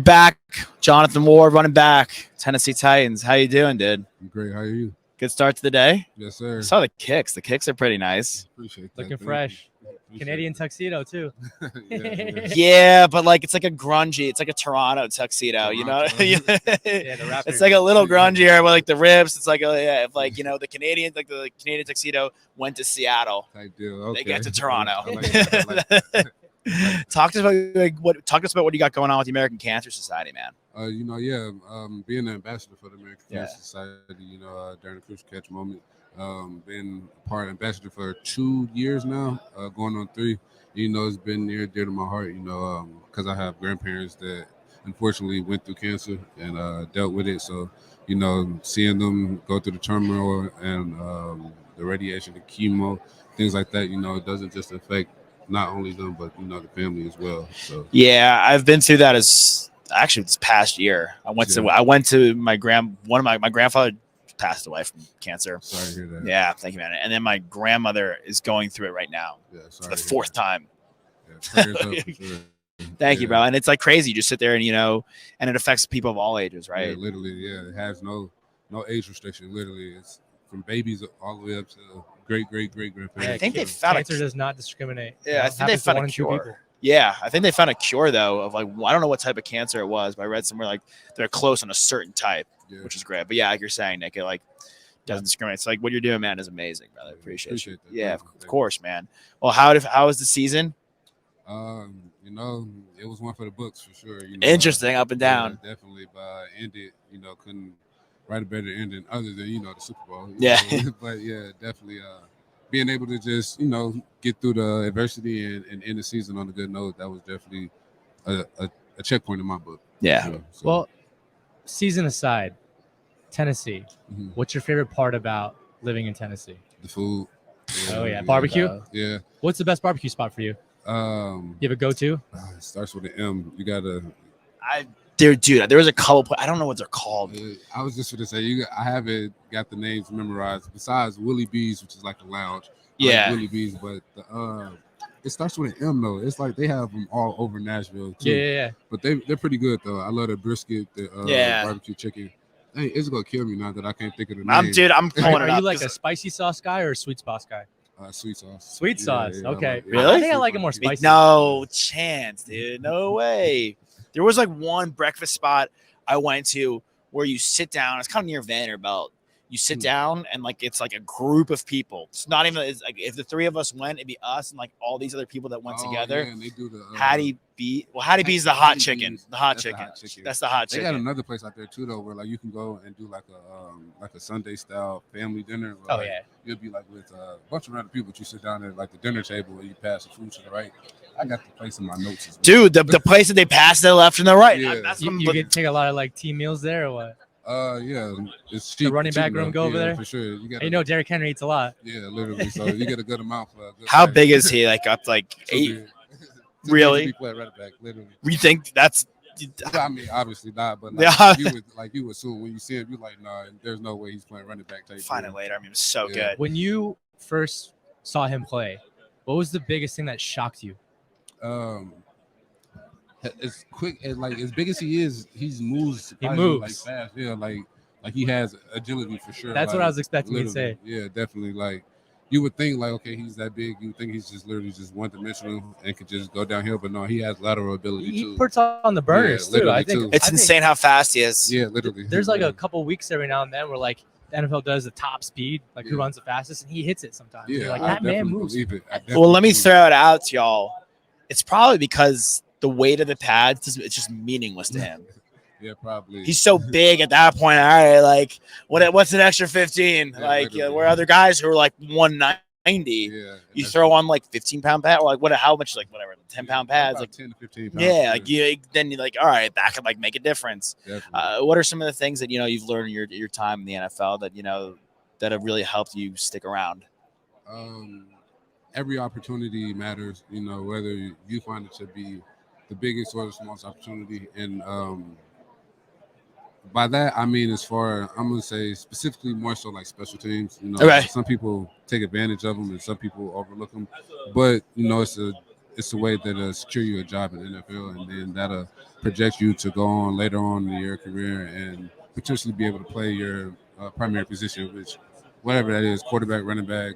back. Jonathan Ward, running back, Tennessee Titans. How you doing, dude? I'm great. How are you? Good start to the day. Yes, sir. I saw the kicks. The kicks are pretty nice. Appreciate that. Looking Thank fresh. you. Appreciate Canadian it. tuxedo too. Yeah. Yeah, but like it's like a grungy. It's like a Toronto tuxedo. You know, Toronto. Yeah, the Raptors. it's like a little grungier, but like the ribs. It's like if like the Canadian tuxedo went to Seattle. Type deal. Okay. They get to Toronto. I like that. I like that. Talk to us about what you got going on with the American Cancer Society, man. Being an ambassador for the American Yeah. Cancer Society, during the Crucial Catch moment, been part ambassador for 2 years now, going on 3. It's been near dear to my heart, because I have grandparents that unfortunately went through cancer and dealt with it. So, seeing them go through the turmoil and the radiation, the chemo, things like that, it doesn't just affect not only them, but, the family as well. So, Yeah, I've been through that actually this past year. I went to my my grandfather passed away from cancer. sorry to hear that. Yeah, thank you, man. And then my grandmother is going through it right now Yeah, for sorry the to hear 4th time. that. Yeah, prayers up for sure. Thank you, bro. And it's like crazy. You just sit there and it affects people of all ages, right? Yeah, literally, yeah. It has no age restriction. Literally, it's from babies all the way up to great grandparents. I think they found cancer does not discriminate. Yeah, I think they found a cure. Yeah, I think they found a cure though of I don't know what type of cancer it was, but I read somewhere like they're close on a certain type, which is great. But yeah, like you're saying, Nick, it doesn't discriminate. It's like what you're doing, man, is amazing, brother. Appreciate you. that. Yeah, of course, man. Well, how was the season? It was one for the books for sure. Interesting, up and down. Yeah, definitely, but ended. Couldn't write a better ending other than the Super Bowl. Yeah. But yeah, definitely. Being able to just get through the adversity and end the season on a good note, that was definitely a checkpoint in my book. Yeah. Sure. So, Well, season aside, Tennessee. mhm. What's your favorite part about living in Tennessee? The food. Oh yeah, barbecue. Yeah. What's the best barbecue spot for you? You have a go-to? It starts with an M. You gotta. Dude, there was a couple. I don't know what they're called. I was just going to say, I haven't got the names memorized. Besides Willie B's, which is like a lounge. Yeah. Willie B's, but it starts with an M though. It's like they have them all over Nashville too. Yeah. But they're pretty good though. I love the brisket, the barbecue chicken. Hey, it's gonna kill me now that I can't think of the name. I'm pulling it Are up. you like a spicy sauce guy or a sweet sauce guy? Sweet sauce. Sweet sauce. Yeah, Okay. Really? I think I like it more spicy. No chance, dude. No way. There was like one breakfast spot I went to where you sit down. It's kind of near Vanderbilt. You sit down and like it's like a group of people. It's not even. It's like if the 3 of us went, it'd be us and like all these other people that went together. Yeah, and they do the Hattie B. Well, Hattie B's the hot chicken. Bees. The hot That's the chicken. hot chicken. That's the hot They chicken. got another place out there too though, where like you can go and do like a Sunday style family dinner. Where, Oh like, yeah. You'll be like with a bunch of random people. But you sit down at like the dinner table and you pass the food to the right. I got the place in my notes as well. Dude, the place that they pass to the left and the right. Yeah. That's You get take a lot of like team meals there or what? Yeah, it's cheap. The running back cheap room enough. go over Yeah, there? for sure. You You know Derrick Henry eats a lot. Yeah, literally. So you get a good amount for a good How price. big is he? Like up like Too 8? big. Too Really? big to be playing running back, literally. You think that's? I mean, obviously not, but Yeah. you assume when you see him, you're like, nah, there's no way he's playing running back. Find it later. I mean, it was so Yeah. good. When you first saw him play, what was the biggest thing that shocked you? As quick as like as big as he is, he moves. He probably, moves. like fast. Yeah, like he has agility for sure. That's what like, I was expecting you to say. literally. Yeah, definitely. Like you would think, like okay, he's that big. You would think he's just literally just one dimensional and could just go downhill, but no, he has lateral ability He too. puts on the burners too. literally I think too. It's I think insane how fast he is. Yeah, literally. There's like yeah. a couple weeks every now and then where like the NFL does the top speed, like who Yeah. runs the fastest, and he hits it sometimes. Yeah, You're like I that man definitely moves. believe it. I Well, definitely let me believe it. throw it out to y'all. It's probably because the weight of the pads, it's just meaningless to him. Yeah, probably. He's so big at that point. All right, like what's an extra 15? Yeah, Like literally. where other guys who are like 190, Yeah, and you that's throw on like 15-pound pad, or like how much, like whatever, 10-pound pads, about like 10 to 15 pounds. yeah, like then you're like, all right, that could like make a difference. Definitely. What are some of the things that you've learned in your time in the NFL that that have really helped you stick around? Every opportunity matters, whether you find it to be the biggest or the smallest opportunity. And by that, I mean, I'm going to say specifically more so like special teams. Okay. Some people take advantage of them and some people overlook them. But, it's it's a way that'll secure you a job in the NFL, and then that'll project you to go on later on in your career and potentially be able to play your primary position, which whatever that is, quarterback, running back,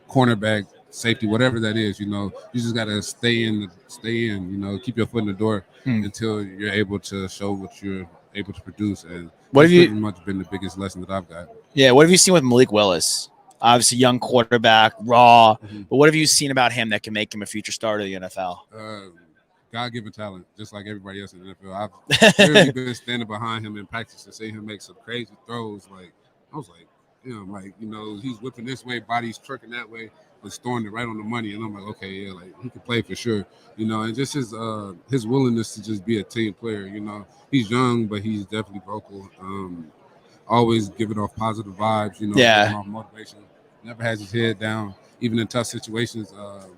cornerback, safety, whatever that is. You just gotta stay in. Keep your foot in the door until you're able to show what you're able to produce. And What that's have you- pretty much been the biggest lesson that I've got. Yeah, what have you seen with Malik Willis? Obviously, young quarterback, raw. Mhm. But what have you seen about him that can make him a future starter of the NFL? God-given talent, just like everybody else in the NFL. I've literally been standing behind him in practice and see him make some crazy throws. Like I was like, he's whipping this way, body's trucking that way, but throwing it right on the money. And I'm like, okay, yeah, like he can play for sure. And just his willingness to just be a team player. He's young, but he's definitely vocal. Always giving off positive vibes. Yeah. Giving off motivation. Never has his head down, even in tough situations,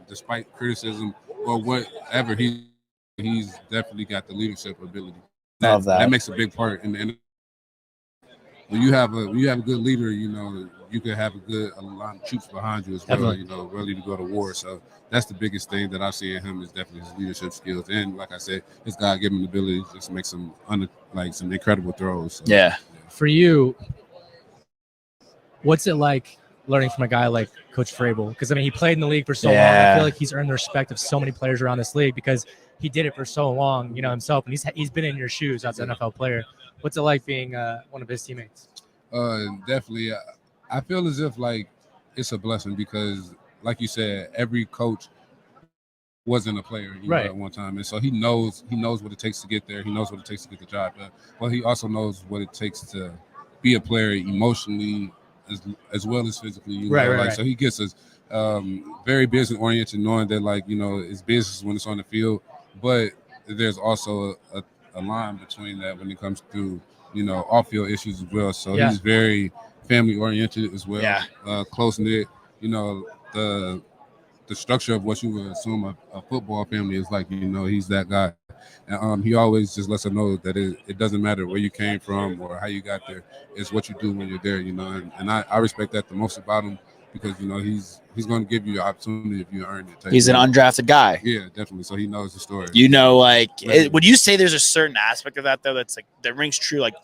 despite criticism or whatever. He's definitely got the leadership ability. Love that. That makes a big part in the NFL. When you have a good leader, you can have a lot of troops behind you as well. Definitely. Ready to go to war. So that's the biggest thing that I see in him is definitely his leadership skills, and like I said, his God-given ability to just make some incredible throws. So, Yeah. For you, what's it like learning from a guy like Coach Vrabel? Because he played in the league for so long. I Yeah. feel like he's earned the respect of so many players around this league because he did it for so long, himself, and he's been in your shoes as an NFL player. What's it like being one of his teammates? Definitely. I feel as if it's a blessing because, like you said, every coach wasn't a player Right. at one time, and so he knows what it takes to get there. He knows what it takes to get the job done. But he also knows what it takes to be a player emotionally as well as physically. Right. So he gets us very business oriented, knowing that it's business when it's on the field, but there's also a line between that when it comes to off field issues as well. So Yeah. he's very family oriented as well. Yeah. Close knit. The structure of what you would assume a football family is like. He's that guy. And he always just lets us know that it doesn't matter where you came from or how you got there. It's what you do when you're there. And I respect that the most about him because he's going to give you the opportunity if you earn it. He's an undrafted guy. Yeah, definitely. So he knows the story. Would you say there's a certain aspect of that though that rings true, like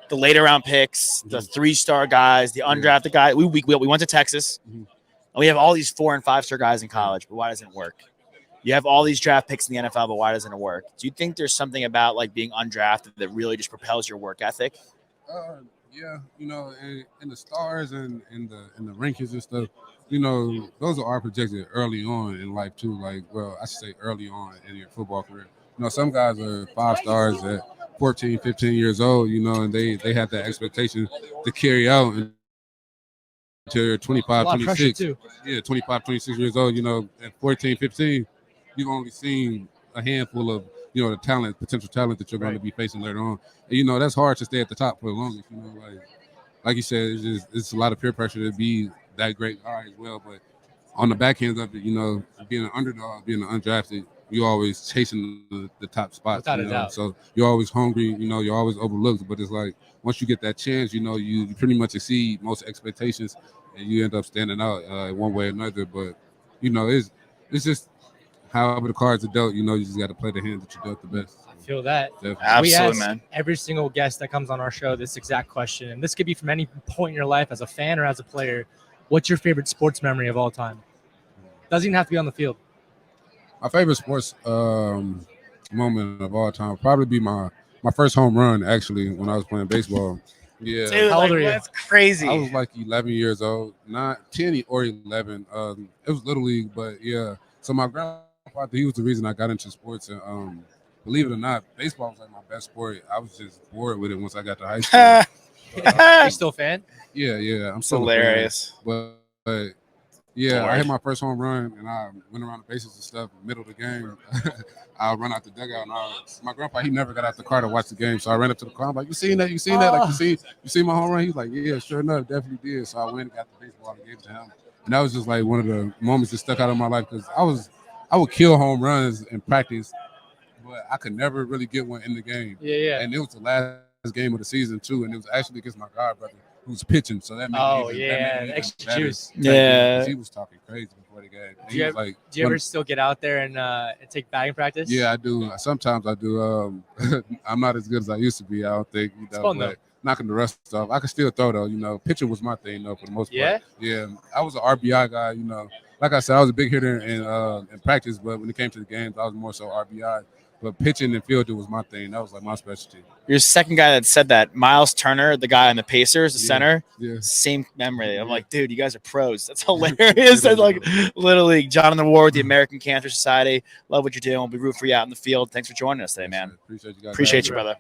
the later round picks, the 3-star guys, the undrafted guy? We went to Texas, Mhm. and we have all these 4- and 5-star guys in college, but why doesn't it work? You have all these draft picks in the NFL, but why doesn't it work? Do you think there's something about being undrafted that really just propels your work ethic? Yeah, and the stars and the rankings and stuff, those are projected early on in life too. I should say early on in your football career. Some guys are 5 stars at 14, 15 years old, and they have that expectation to carry out until you're 25, A lot of pressure 26. too. Yeah, 25, 26 years old, at 14, 15, you've only seen a handful of, the potential talent that you're going to be facing later on. And, that's hard to stay at the top for the longest, like you said, it's a lot of peer pressure to be that great guy as well. But on the back end of it, being an underdog, being an undrafted, you're always chasing the top spots. Without a doubt. So you're always hungry, you're always overlooked. But it's like once you get that chance, you pretty much exceed most expectations and you end up standing out one way or another. But, it's just however the cards are dealt, you just got to play the hand that you dealt the best. I feel that. Definitely. We Absolutely, ask man. every single guest that comes on our show this exact question, and this could be from any point in your life as a fan or as a player. What's your favorite sports memory of all time? Doesn't even have to be on the field. My favorite sports moment of all time would probably be my first home run, actually, when I was playing baseball. Yeah. Dude, How old are you? that's crazy. I was 11 years old, not 10 or 11. It was Little League, but yeah. So my grandfather, he was the reason I got into sports. And believe it or not, baseball was my best sport. I was just bored with it once I got to high school. Are you still a fan? Yeah. I'm It's still a fan. hilarious. But yeah, Lord. I hit my first home run and I went around the bases and stuff. Middle of the game, I'll run out the dugout. And my grandpa, he never got out the car to watch the game, so I ran up to the car. I'm like, "You seen that? You seen that? Like you see my home run?" He's like, "Yeah, sure enough, definitely did." So I went and got the baseball and gave it to him. And that was just one of the moments that stuck out in my life because I would kill home runs in practice, but I could never really get one in the game. Yeah. And it was the last game of the season too, and it was actually against my god brother, who's pitching, so that made Oh, it even, yeah, that made it even extra better. juice. Yeah. 'Cause he was talking crazy before the game. Do He you was like, Do you ever still get out there and take batting practice? yeah, I do. Sometimes I do. I'm not as good as I used to be. I don't think. It's fun, but knocking the rust off, I can still throw though. Pitching was my thing though for the most part. Yeah? Yeah, I was an RBI guy. Like I said, I was a big hitter in practice, but when it came to the games, I was more so RBI. But pitching and fielding was my thing. That was like my specialty. You're the second guy that said that. Miles Turner, the guy on the Pacers, the center, Yeah. same memory. I'm Yeah. like, dude, you guys are pros. That's hilarious. That's like Little League. John in the War with the American Cancer Society. Love what you're doing. We'll be rooting for you out in the field. Thanks for joining us today, man. Appreciate you guys. Appreciate you, brother.